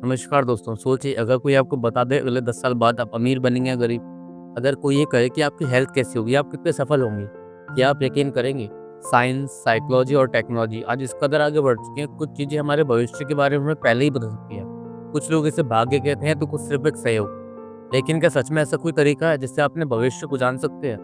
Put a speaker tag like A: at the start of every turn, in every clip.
A: नमस्कार दोस्तों, सोचिए अगर कोई आपको बता दे अगले 10 साल बाद आप अमीर बनेंगे या गरीब। अगर कोई ये कहे कि आपकी हेल्थ कैसी होगी, आप कितने सफल होंगे, क्या आप यकीन करेंगे? साइंस, साइकोलॉजी और टेक्नोलॉजी आज इस कदर आगे बढ़ चुकी हैं, कुछ चीज़ें हमारे भविष्य के बारे में हमें पहले ही बता सकती हैं। कुछ लोग इसे भाग्य कहते हैं तो कुछ सिर्फ एक सहयोग। लेकिन क्या सच में ऐसा कोई तरीका है जिससे आप अपने भविष्य को जान सकते हैं?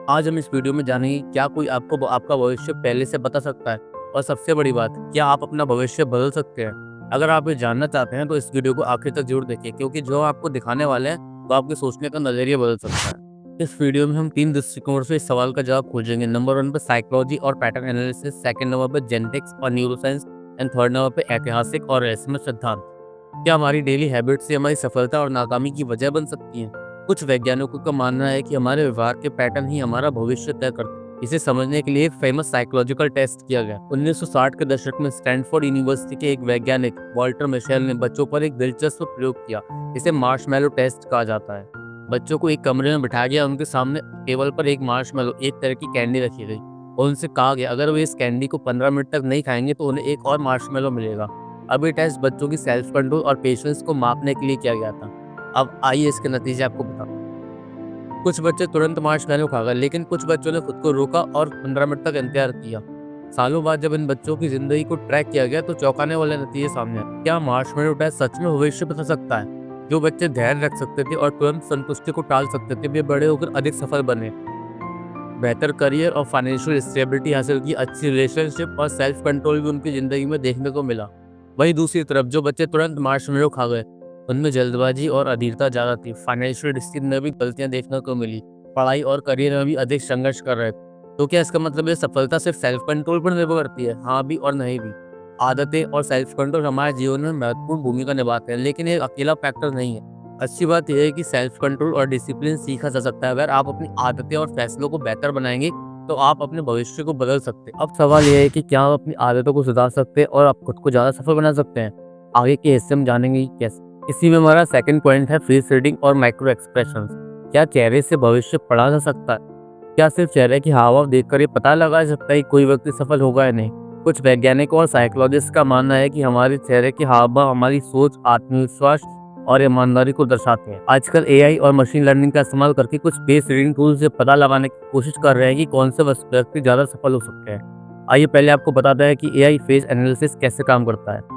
A: आज हम इस वीडियो में जानेंगे क्या कोई आपको आपका भविष्य पहले से बता सकता है, और सबसे बड़ी बात, क्या आप अपना भविष्य बदल सकते हैं? अगर आप ये जानना चाहते हैं तो इस वीडियो को आखिर तक जरूर देखिए, क्योंकि जो आपको दिखाने वाले हैं वो आपके सोचने का नजरिया बदल सकता है। इस वीडियो में हम 3 दृष्टिकोण से इस सवाल का जवाब खोजेंगे। नंबर 1 पे साइकोलॉजी और पैटर्न एनालिसिस, सेकंड नंबर पे जेनेटिक्स और न्यूरोसाइंस, एंड थर्ड नंबर पे ऐतिहासिक और रहस्यमय सिद्धांत। क्या हमारी डेली हैबिट्स से हमारी सफलता और नाकामी की वजह बन सकती हैं? कुछ वैज्ञानिकों का मानना है कि हमारे व्यवहार के पैटर्न ही हमारा भविष्य तय करते हैं। इसे समझने के लिए एक फेमस साइकोलॉजिकल टेस्ट किया गया। 1960 के दशक में स्टैनफोर्ड यूनिवर्सिटी के एक वैज्ञानिक वॉल्टर मिशेल ने बच्चों पर एक दिलचस्प प्रयोग किया। इसे मार्शमैलो टेस्ट कहा जाता है। बच्चों को एक कमरे में बिठाया गया, उनके सामने टेबल पर एक मार्शमैलो, एक तरह की कैंडी रखी गई और उनसे कहा गया अगर वे इस कैंडी को 15 मिनट तक नहीं खाएंगे तो उन्हें एक और मार्शमैलो मिलेगा। अब ये टेस्ट बच्चों की सेल्फ कंट्रोल और पेशेंस को मापने के लिए किया गया था। अब आइए इसके नतीजे आपको बताऊं। कुछ बच्चे तुरंत मार्शमैलो खा गए, लेकिन कुछ बच्चों ने खुद को रोका और 15 मिनट तक इंतजार किया। सालों बाद जब इन बच्चों की जिंदगी को ट्रैक किया गया तो चौंकाने वाले नतीजे सामने आए। क्या मार्शमैलो टेस्ट सच में भविष्य बता सकता है? जो बच्चे धैर्य रख सकते थे और तुरंत संतुष्टि को टाल सकते थे, वे बड़े होकर अधिक सफल बने, बेहतर करियर और फाइनेंशियल स्टेबिलिटी हासिल की, अच्छी रिलेशनशिप और सेल्फ कंट्रोल भी उनकी जिंदगी में देखने को मिला। वहीं दूसरी तरफ जो बच्चे तुरंत मार्शमैलो खा गए, उनमें जल्दबाजी और अधीरता ज़्यादा थी। फाइनेंशियल डिसिप्लिन में भी गलतियां देखने को मिली, पढ़ाई और करियर में भी अधिक संघर्ष कर रहे थे। तो क्या इसका मतलब है सफलता सिर्फ सेल्फ कंट्रोल पर निर्भर करती है? हाँ भी और नहीं भी। आदतें और सेल्फ कंट्रोल हमारे जीवन में महत्वपूर्ण भूमिका निभाते हैं, लेकिन ये अकेला फैक्टर नहीं है। अच्छी बात यह है कि सेल्फ कंट्रोल और डिसिप्लिन सीखा जा सकता है। अगर आप अपनी आदतें और फैसलों को बेहतर बनाएंगे तो आप अपने भविष्य को बदल सकते हैं। अब सवाल यह है कि क्या आप अपनी आदतों को सुधार सकते हैं और आप खुद को ज़्यादा सफल बना सकते हैं? आगे के हिस्से में जानेंगे कि कैसे। इसी में हमारा सेकंड पॉइंट है फेस रीडिंग और माइक्रो एक्सप्रेशंस। क्या चेहरे से भविष्य पढ़ा जा सकता है? क्या सिर्फ चेहरे की हाव-भाव देखकर ये पता लगाया सकता है कि कोई व्यक्ति सफल होगा या नहीं? कुछ वैज्ञानिकों और साइकोलॉजिस्ट का मानना है कि हमारे चेहरे के हाव-भाव हमारी सोच, आत्मविश्वास और ईमानदारी को दर्शाते हैं। आजकल एआई और मशीन लर्निंग का इस्तेमाल करके कुछ फेस रीडिंग टूल से पता लगाने की कोशिश कर रहे हैं कि कौन से व्यक्ति ज़्यादा सफल हो सकते हैं। आइए पहले आपको बताता है कि एआई फेस एनालिसिस कैसे काम करता है।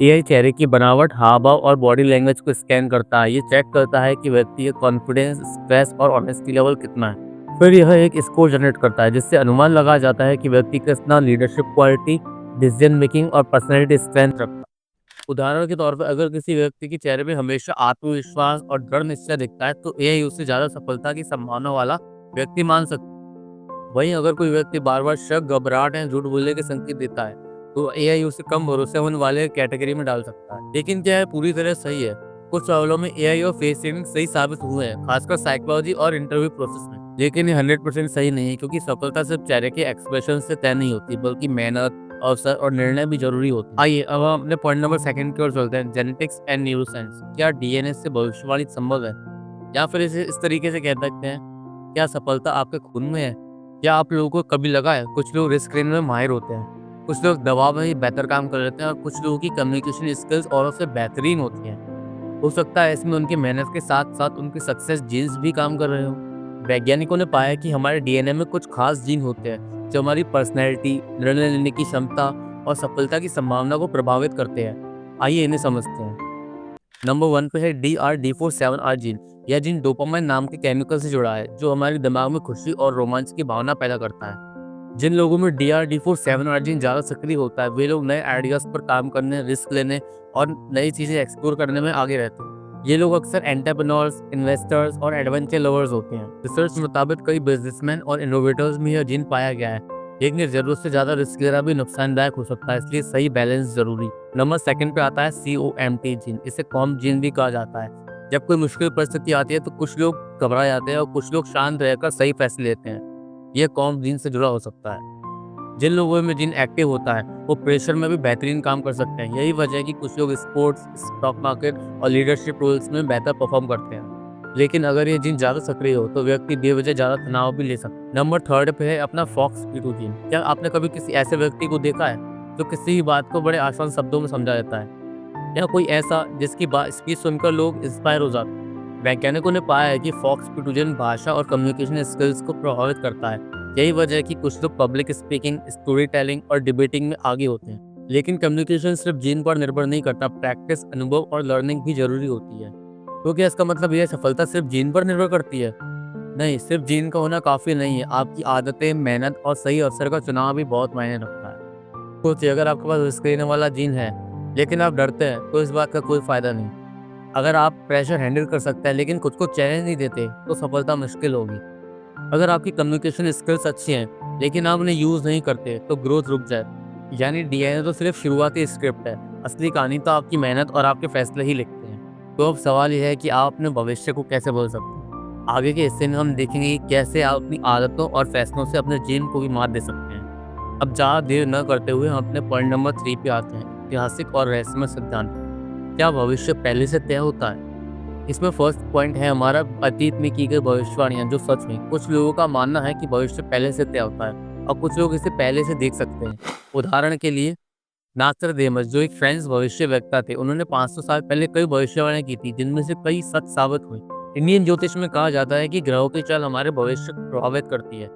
A: एआई चेहरे की बनावट, हाव-भाव और बॉडी लैंग्वेज को स्कैन करता है। ये चेक करता है कि व्यक्ति का कॉन्फिडेंस, स्ट्रेस और ऑनेस्टी लेवल कितना है। फिर यह एक स्कोर जनरेट करता है जिससे अनुमान लगाया जाता है कि व्यक्ति कितना लीडरशिप क्वालिटी, डिसीजन मेकिंग और पर्सनैलिटी स्ट्रेंथ रखता है। उदाहरण के तौर पर अगर किसी व्यक्ति के चेहरे पे हमेशा आत्मविश्वास और दृढ़ निश्चय दिखता है तो एआई उसे ज्यादा सफलता की संभावना वाला व्यक्ति मान सकता है। वहीं अगर कोई व्यक्ति बार बार शक, घबराहट या झूठ बोलने के संकेत देता है तो एआई उसे कम भरोसेमंद वाले कैटेगरी में डाल सकता है। लेकिन क्या है पूरी तरह सही है? कुछ सवालों में एआई और फेस रीडिंग सही साबित हुए हैं, खासकर साइकोलॉजी और इंटरव्यू प्रोसेस में। लेकिन ये 100% सही नहीं है, क्योंकि सफलता सिर्फ चेहरे के एक्सप्रेशन से तय नहीं होती, बल्कि मेहनत, अवसर और निर्णय भी जरूरी होते हैं। आइए अब हम अपने पॉइंट नंबर सेकंड की ओर चलते हैं, जेनेटिक्स एंड न्यूरोसाइंस। क्या डीएनए से भविष्यवाणी संभव है? या फिर इसे इस तरीके से कह सकते हैं, क्या सफलता आपके खून में है? क्या आप लोगों को कभी लगा है कुछ लोग रिस्क लेने में माहिर होते हैं, कुछ लोग दबाव में ही बेहतर काम कर लेते हैं और कुछ लोगों की कम्युनिकेशन स्किल्स औरों से बेहतरीन होती हैं। हो सकता है इसमें उनकी मेहनत के साथ साथ उनकी सक्सेस जीन्स भी काम कर रहे हो। वैज्ञानिकों ने पाया कि हमारे डीएनए में कुछ खास जीन होते हैं जो हमारी पर्सनैलिटी, निर्णय लेने की क्षमता और सफलता की संभावना को प्रभावित करते हैं। आइए इन्हें समझते हैं। नंबर 1 पे है DR-D4-7R जीन। यह जीन डोपामाइन नाम के केमिकल से जुड़ा है जो हमारे दिमाग में खुशी और रोमांच की भावना पैदा करता है। जिन लोगों में DR-D4-7R जीन ज़्यादा सक्रिय होता है वे लोग नए आइडियाज़ पर काम करने, रिस्क लेने और नई चीज़ें एक्सप्लोर करने में आगे रहते हैं। ये लोग अक्सर एंटरप्रेन्योर्स, इन्वेस्टर्स और एडवेंचर लवर्स होते हैं। रिसर्च मुताबिक कई बिजनेसमैन और इनोवेटर्स में यह जीन पाया गया है, लेकिन जरूरत से ज़्यादा रिस्क लेना भी नुकसानदायक हो सकता है, इसलिए सही बैलेंस जरूरी। नंबर सेकंड पे आता है COMT जीन। इसे कॉम जीन भी कहा जाता है। जब कोई मुश्किल परिस्थिति आती है तो कुछ लोग घबरा जाते हैं और कुछ लोग शांत रहकर सही फैसले लेते हैं। यह कॉम जीन से जुड़ा हो सकता है। जिन लोगों में जिन एक्टिव होता है वो प्रेशर में भी बेहतरीन काम कर सकते हैं। यही वजह है कि कुछ लोग स्पोर्ट्स, स्टॉक मार्केट और लीडरशिप रोल्स में बेहतर परफॉर्म करते हैं। लेकिन अगर ये जीन ज़्यादा सक्रिय हो तो व्यक्ति बेवजह ज़्यादा तनाव भी ले सकता है। नंबर थर्ड पे है अपना FOXP2 जीन। क्या आपने कभी किसी ऐसे व्यक्ति को देखा है जो किसी भी बात को बड़े आसान शब्दों में समझा देता है? या कोई ऐसा जिसकी स्पीच सुनकर लोग इंस्पायर हो जाते हैं। वैज्ञानिकों ने पाया है कि फॉक्स पिटूजन भाषा और कम्युनिकेशन स्किल्स को प्रभावित करता है। यही वजह है कि कुछ लोग पब्लिक स्पीकिंग, स्टोरी टेलिंग और डिबेटिंग में आगे होते हैं। लेकिन कम्युनिकेशन सिर्फ जीन पर निर्भर नहीं करता, प्रैक्टिस, अनुभव और लर्निंग भी जरूरी होती है। तो क्या इसका मतलब यह सफलता सिर्फ जीन पर निर्भर करती है? नहीं, सिर्फ जीन का होना काफ़ी नहीं है। आपकी आदतें, मेहनत और सही अवसर का चुनाव भी बहुत मायने रखता है। सोचिए, अगर आपके पास रिस्क लेने वाला जीन है लेकिन आप डरते हैं तो इस बात का कोई फ़ायदा नहीं। अगर आप प्रेशर हैंडल कर सकते हैं लेकिन खुद को चैलेंज नहीं देते तो सफलता मुश्किल होगी। अगर आपकी कम्युनिकेशन स्किल्स अच्छी हैं लेकिन आप उन्हें यूज़ नहीं करते तो ग्रोथ रुक जाए। यानी डीएनए तो सिर्फ शुरुआती स्क्रिप्ट है, असली कहानी तो आपकी मेहनत और आपके फैसले ही लिखते हैं। तो अब सवाल यह है कि आप अपने भविष्य को कैसे बदल सकते हैं। आगे के हिस्से में हम देखेंगे कि कैसे आप अपनी आदतों और फैसलों से अपने जीन को भी मात दे सकते हैं। अब ज़्यादा देर न करते हुए हम अपने पॉइंट नंबर 3 पे आते हैं, ऐतिहासिक और रहस्यमय सिद्धांत। क्या भविष्य पहले से तय होता है? इसमें फर्स्ट पॉइंट है हमारा अतीत में की गई भविष्यवाणियां जो सच हुई। कुछ लोगों का मानना है कि भविष्य पहले से तय होता है और कुछ लोग इसे पहले से देख सकते हैं। उदाहरण के लिए नास्ट्राडेमस, जो एक फ्रेंच भविष्य वक्ता थे, उन्होंने 500 साल पहले कई भविष्यवाणियां की थी जिनमें से कई सच साबित हुई। इंडियन ज्योतिष में कहा जाता है कि ग्रहों की चाल हमारे भविष्य को प्रभावित करती है।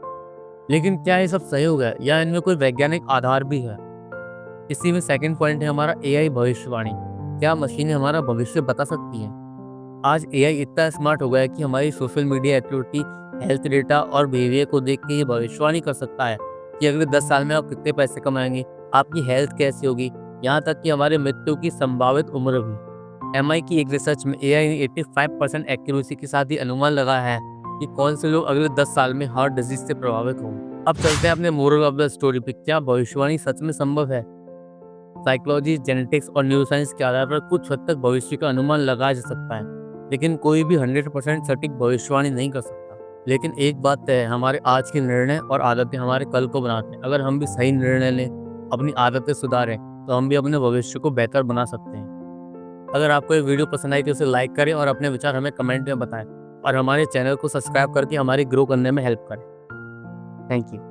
A: लेकिन क्या ये सब सहयोग है या इनमें कोई वैज्ञानिक आधार भी है? इसी में सेकंड पॉइंट है हमारा एआई भविष्यवाणी। क्या मशीनें हमारा भविष्य बता सकती हैं? आज एआई इतना स्मार्ट हो गया है कि हमारी social media activity, health data और बिहेवियर को देख के ये भविष्यवाणी कर सकता है कि अगले 10 साल में आप कितने पैसे कमाएंगे, आपकी हेल्थ कैसी होगी, यहाँ तक कि हमारे मृत्यु की संभावित उम्र भी। एमआई की एक रिसर्च में एआई ने 85% एक्यूरेसी के साथ ही अनुमान लगाया है कि कौन से लोग अगले 10 साल में हार्ट डिजीज से प्रभावित होंगे। अब चलते हैं अपने मोरल ऑफ द स्टोरी पे। क्या भविष्यवाणी सच में संभव है? साइकोलॉजी, जेनेटिक्स और न्यूरोसाइंस के आधार पर कुछ हद तक भविष्य का अनुमान लगाया जा सकता है, लेकिन कोई भी 100% सटीक भविष्यवाणी नहीं कर सकता। लेकिन एक बात तय है, हमारे आज के निर्णय और आदतें हमारे कल को बनाते हैं। अगर हम भी सही निर्णय लें, अपनी आदतें सुधारें, तो हम भी अपने भविष्य को बेहतर बना सकते हैं। अगर आपको ये वीडियो पसंद आई तो इसे लाइक करें और अपने विचार हमें कमेंट में बताएं और हमारे चैनल को सब्सक्राइब करके हमारी ग्रो करने में हेल्प करें। Thank you.